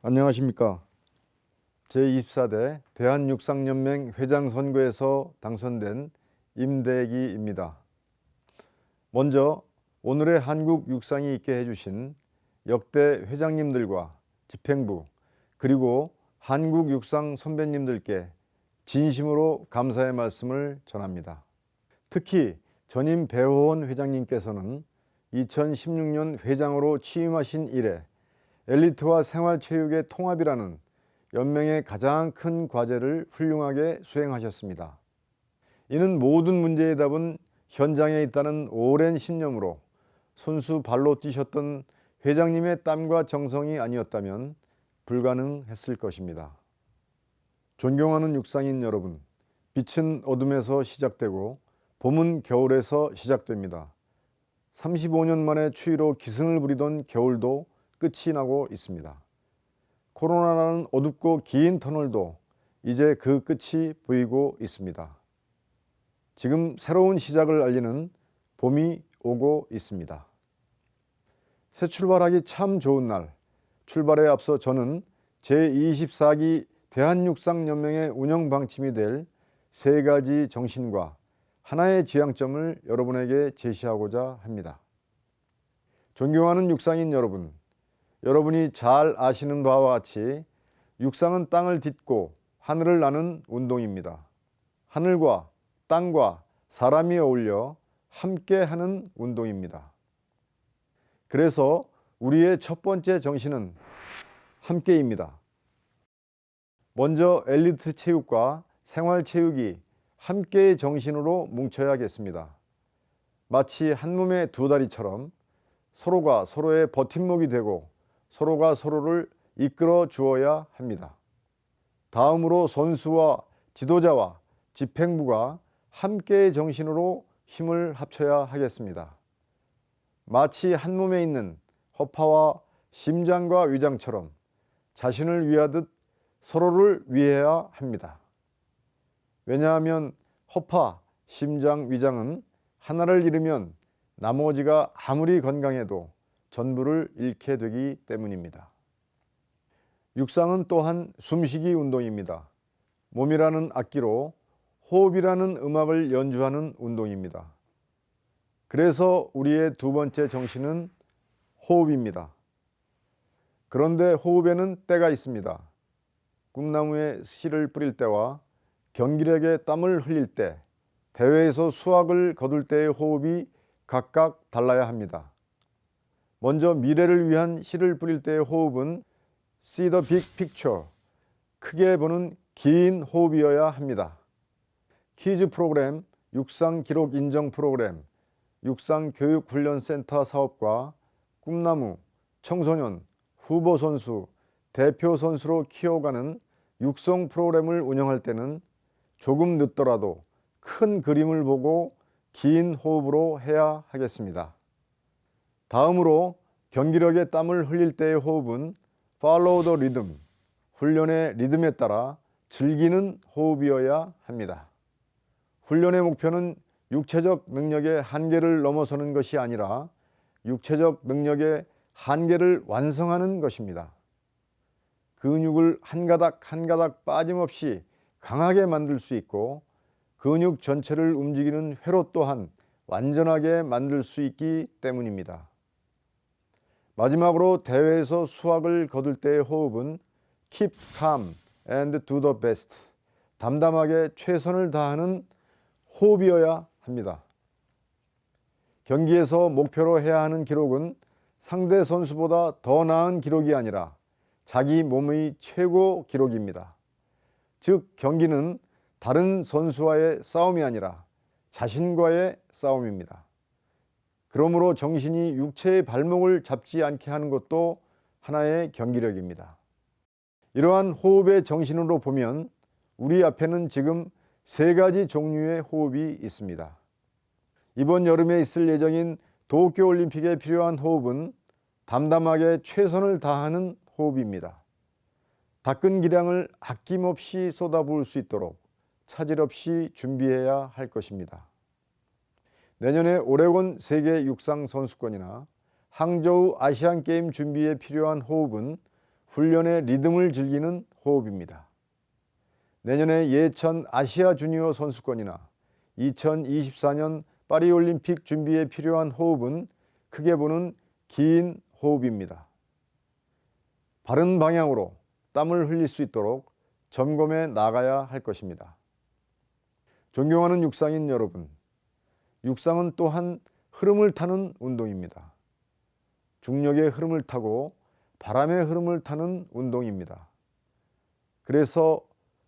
안녕하십니까. 제24대 대한육상연맹 회장 선거에서 당선된 임대기입니다. 먼저 오늘의 한국 육상이 있게 해주신 역대 회장님들과 집행부 그리고 한국 육상 선배님들께 진심으로 감사의 말씀을 전합니다. 특히 전임 배호원 회장님께서는 2016년 회장으로 취임하신 이래 엘리트와 생활체육의 통합이라는 연맹의 가장 큰 과제를 훌륭하게 수행하셨습니다. 이는 모든 문제의 답은 현장에 있다는 오랜 신념으로 손수 발로 뛰셨던 회장님의 땀과 정성이 아니었다면 불가능했을 것입니다. 존경하는 육상인 여러분, 빛은 어둠에서 시작되고 봄은 겨울에서 시작됩니다. 35년 만에 추위로 기승을 부리던 겨울도 끝이 나고 있습니다. 코로나라는 어둡고 긴 터널도 이제 그 끝이 보이고 있습니다. 지금 새로운 시작을 알리는 봄이 오고 있습니다. 새 출발하기 참 좋은 날, 출발에 앞서 저는 제24기 대한육상연맹의 운영 방침이 될 세 가지 정신과 하나의 지향점을 여러분에게 제시하고자 합니다. 존경하는 육상인 여러분, 여러분이 잘 아시는 바와 같이 육상은 땅을 딛고 하늘을 나는 운동입니다. 하늘과 땅과 사람이 어울려 함께 하는 운동입니다. 그래서 우리의 첫 번째 정신은 함께입니다. 먼저 엘리트 체육과 생활체육이 함께의 정신으로 뭉쳐야겠습니다. 마치 한 몸의 두 다리처럼 서로가 서로의 버팀목이 되고 서로가 서로를 이끌어 주어야 합니다. 다음으로 선수와 지도자와 집행부가 함께의 정신으로 힘을 합쳐야 하겠습니다. 마치 한 몸에 있는 허파와 심장과 위장처럼 자신을 위하듯 서로를 위해야 합니다. 왜냐하면 허파, 심장, 위장은 하나를 잃으면 나머지가 아무리 건강해도 전부를 잃게 되기 때문입니다. 육상은 또한 숨쉬기 운동입니다. 몸이라는 악기로 호흡이라는 음악을 연주하는 운동입니다. 그래서 우리의 두 번째 정신은 호흡입니다. 그런데 호흡에는 때가 있습니다. 꿈나무에 씨를 뿌릴 때와 경기력에 땀을 흘릴 때, 대회에서 수확을 거둘 때의 호흡이 각각 달라야 합니다. 먼저 미래를 위한 씨를 뿌릴 때의 호흡은 See the big picture, 크게 보는 긴 호흡이어야 합니다. 키즈 프로그램, 육상 기록 인정 프로그램, 육상교육훈련센터 사업과 꿈나무, 청소년, 후보 선수, 대표 선수로 키워가는 육성 프로그램을 운영할 때는 조금 늦더라도 큰 그림을 보고 긴 호흡으로 해야 하겠습니다. 다음으로 경기력에 땀을 흘릴 때의 호흡은 Follow the rhythm, 훈련의 리듬에 따라 즐기는 호흡이어야 합니다. 훈련의 목표는 육체적 능력의 한계를 넘어서는 것이 아니라 육체적 능력의 한계를 완성하는 것입니다. 근육을 한 가닥 한 가닥 빠짐없이 강하게 만들 수 있고 근육 전체를 움직이는 회로 또한 완전하게 만들 수 있기 때문입니다. 마지막으로 대회에서 수확을 거둘 때의 호흡은 Keep calm and do the best, 담담하게 최선을 다하는 호흡이어야 합니다. 경기에서 목표로 해야 하는 기록은 상대 선수보다 더 나은 기록이 아니라 자기 몸의 최고 기록입니다. 즉 경기는 다른 선수와의 싸움이 아니라 자신과의 싸움입니다. 그러므로 정신이 육체의 발목을 잡지 않게 하는 것도 하나의 경기력입니다. 이러한 호흡의 정신으로 보면 우리 앞에는 지금 세 가지 종류의 호흡이 있습니다. 이번 여름에 있을 예정인 도쿄올림픽에 필요한 호흡은 담담하게 최선을 다하는 호흡입니다. 닦은 기량을 아낌없이 쏟아부을 수 있도록 차질 없이 준비해야 할 것입니다. 내년에 오레곤 세계 육상 선수권이나 항저우 아시안게임 준비에 필요한 호흡은 훈련의 리듬을 즐기는 호흡입니다. 내년에 예천 아시아 주니어 선수권이나 2024년 파리올림픽 준비에 필요한 호흡은 크게 보는 긴 호흡입니다. 바른 방향으로 땀을 흘릴 수 있도록 점검해 나가야 할 것입니다. 존경하는 육상인 여러분, 육상은 또한 흐름을 타는 운동입니다. 중력의 흐름을 타고 바람의 흐름을 타는 운동입니다. 그래서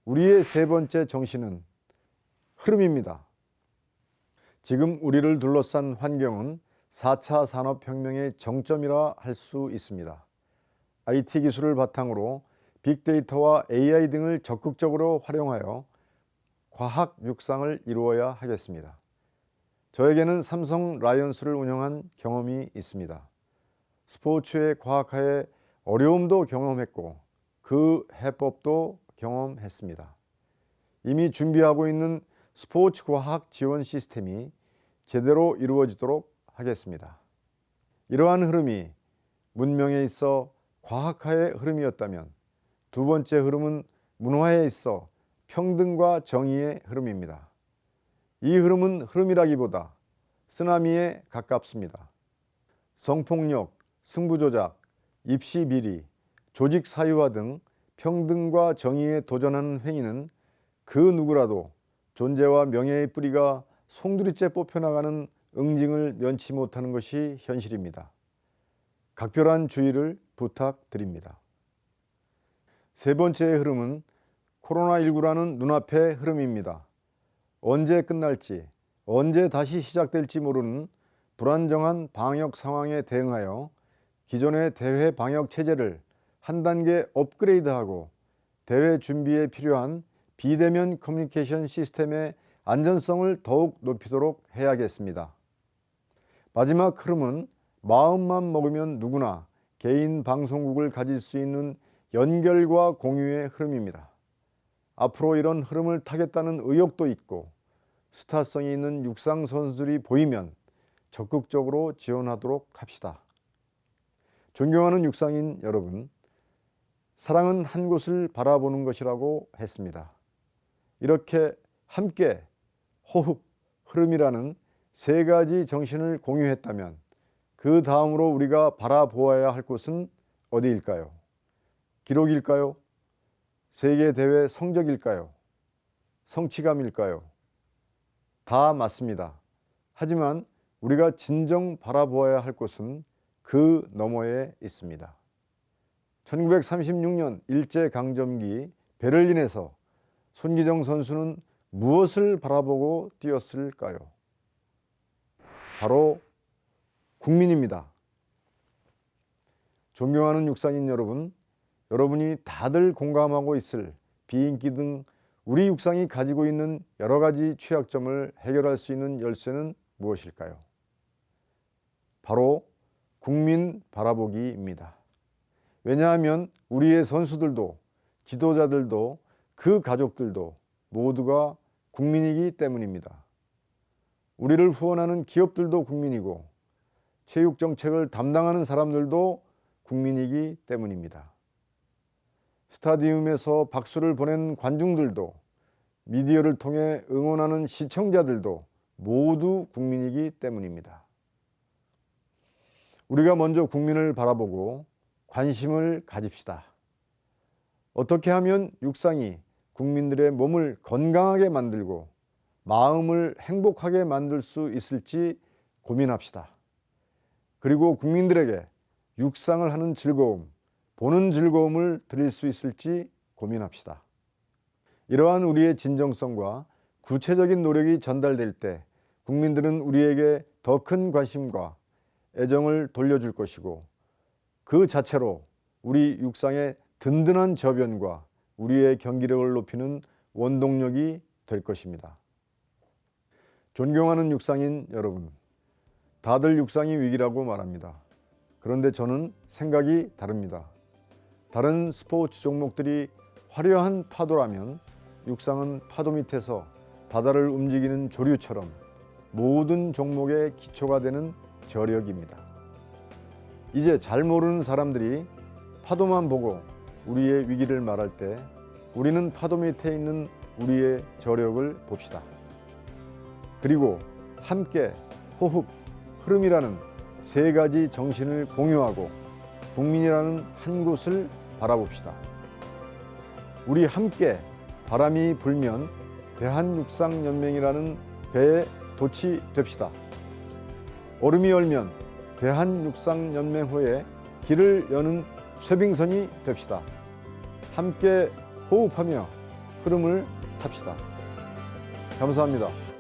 우리의 세 번째 정신은 흐름입니다. 지금 우리를 둘러싼 환경은 4차 산업혁명의 정점이라 할 수 있습니다. IT 기술을 바탕으로 빅데이터와 AI 등을 적극적으로 활용하여 과학 육상을 이루어야 하겠습니다. 저에게는 삼성 라이온스를 운영한 경험이 있습니다. 스포츠의 과학화에 어려움도 경험했고 그 해법도 경험했습니다. 이미 준비하고 있는 스포츠 과학 지원 시스템이 제대로 이루어지도록 하겠습니다. 이러한 흐름이 문명에 있어 과학화의 흐름이었다면 두 번째 흐름은 문화에 있어 평등과 정의의 흐름입니다. 이 흐름은 흐름이라기보다 쓰나미에 가깝습니다. 성폭력, 승부조작, 입시 비리, 조직 사유화 등 평등과 정의에 도전하는 행위는 그 누구라도 존재와 명예의 뿌리가 송두리째 뽑혀나가는 응징을 면치 못하는 것이 현실입니다. 각별한 주의를 부탁드립니다. 세 번째의 흐름은 코로나19라는 눈앞의 흐름입니다. 언제 끝날지, 언제 다시 시작될지 모르는 불안정한 방역 상황에 대응하여 기존의 대회 방역 체제를 한 단계 업그레이드하고 대회 준비에 필요한 비대면 커뮤니케이션 시스템의 안전성을 더욱 높이도록 해야겠습니다. 마지막 흐름은 마음만 먹으면 누구나 개인 방송국을 가질 수 있는 연결과 공유의 흐름입니다. 앞으로 이런 흐름을 타겠다는 의욕도 있고 스타성이 있는 육상 선수들이 보이면 적극적으로 지원하도록 합시다. 존경하는 육상인 여러분, 사랑은 한 곳을 바라보는 것이라고 했습니다. 이렇게 함께 호흡, 흐름이라는 세 가지 정신을 공유했다면 그 다음으로 우리가 바라보아야 할 곳은 어디일까요? 기록일까요? 세계대회 성적일까요? 성취감일까요? 다 맞습니다. 하지만 우리가 진정 바라보아야 할 곳은 그 너머에 있습니다. 1936년 일제강점기 베를린에서 손기정 선수는 무엇을 바라보고 뛰었을까요? 바로 국민입니다. 존경하는 육상인 여러분, 여러분이 다들 공감하고 있을 비인기 등 우리 육상이 가지고 있는 여러 가지 취약점을 해결할 수 있는 열쇠는 무엇일까요? 바로 국민 바라보기입니다. 왜냐하면 우리의 선수들도 지도자들도 그 가족들도 모두가 국민이기 때문입니다. 우리를 후원하는 기업들도 국민이고 체육 정책을 담당하는 사람들도 국민이기 때문입니다. 스타디움에서 박수를 보낸 관중들도 미디어를 통해 응원하는 시청자들도 모두 국민이기 때문입니다. 우리가 먼저 국민을 바라보고 관심을 가집시다. 어떻게 하면 육상이 국민들의 몸을 건강하게 만들고 마음을 행복하게 만들 수 있을지 고민합시다. 그리고 국민들에게 육상을 하는 즐거움, 보는 즐거움을 드릴 수 있을지 고민합시다. 이러한 우리의 진정성과 구체적인 노력이 전달될 때 국민들은 우리에게 더 큰 관심과 애정을 돌려줄 것이고 그 자체로 우리 육상의 든든한 저변과 우리의 경기력을 높이는 원동력이 될 것입니다. 존경하는 육상인 여러분, 다들 육상이 위기라고 말합니다. 그런데 저는 생각이 다릅니다. 다른 스포츠 종목들이 화려한 파도라면 육상은 파도 밑에서 바다를 움직이는 조류처럼 모든 종목의 기초가 되는 저력입니다. 이제 잘 모르는 사람들이 파도만 보고 우리의 위기를 말할 때 우리는 파도 밑에 있는 우리의 저력을 봅시다. 그리고 함께 호흡, 흐름이라는 세 가지 정신을 공유하고 국민이라는 한 곳을 바라봅시다. 우리 함께 바람이 불면 대한육상연맹이라는 배에 돛이 됩시다. 얼음이 얼면 대한육상연맹호에 길을 여는 쇠빙선이 됩시다. 함께 호흡하며 흐름을 탑시다. 감사합니다.